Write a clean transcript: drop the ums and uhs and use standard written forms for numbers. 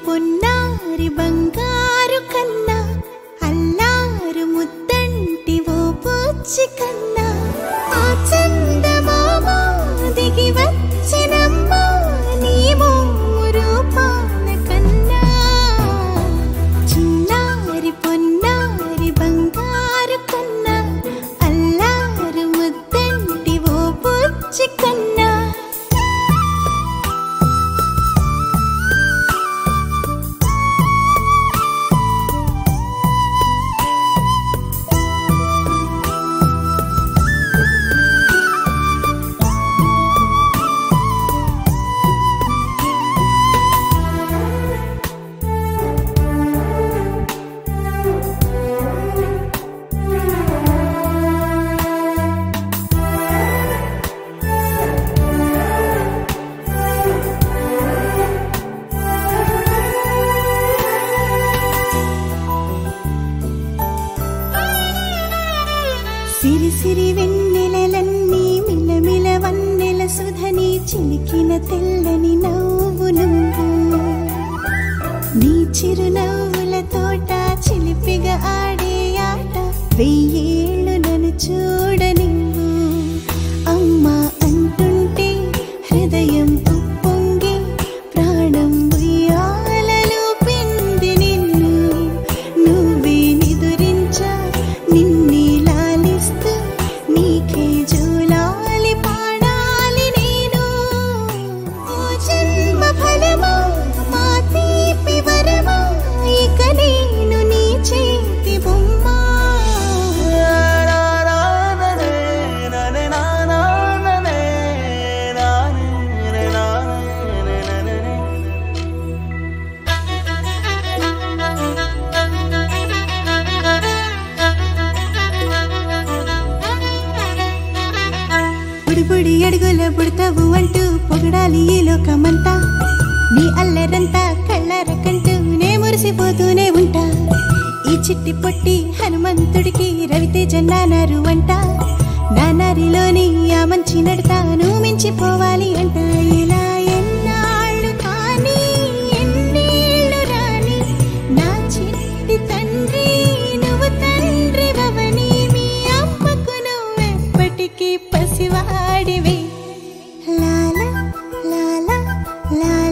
పొన్నారి బంగారు కన్నా అల్లారు ముద్దంటి ఓ పూచి కన్నా ఆ చందమామ దిగి వచ్చినమ్మ నీ రూపాల కన్నా చిన్నారి పొన్నారి బంగారు కన్నా అల్లారు ముద్దంటి ఓ పూచి కన్నా సిరి సిరి వెన్నెలలన్నీ మిలమిల వన్నెల సుధని చిలికిన తెల్లని నవ్వు నువ్వు నీ చిరునవ్వుల తోట చిలిపిగా ఆడే ఆట వెయ్యేళ్ళు నన్ను చూడనివ్వు అమ్మా అంటుంటే హృదయం ఉప్పొంగి ప్రాణం ఉయ్యాలలో పిండి నిన్ను నువ్వే నిదురించా నిన్నే నీకే జూలాలి పాడాలి నేను ఓ జన్మ ఫలమా మా తీపి వరమా ఇక నేను నీ చేతి బొమ్మ బుడి అడుగుల బుడతావు అంటూ పొగడాలి ఈ లోకమంతా నీ అల్లరంతా కళ్ళారకంటూ నే మురిసిపోతూనే ఉంటా ఈ చిట్టి పొట్టి హనుమంతుడికి రవితేజ నానారు అంట నానారిలోని ఆ మంచి నడతాను మించిపోవాలి అంట ఇలా ఎన్నాళ్ళు కానీ ఎన్నేళ్ళు రాని నా చిట్టి తండ్రి నువ్వు తండ్రి భవని మీ అమ్మకు నువ్వెప్పటికీ పసివాడివి లాలా లాలా లాలా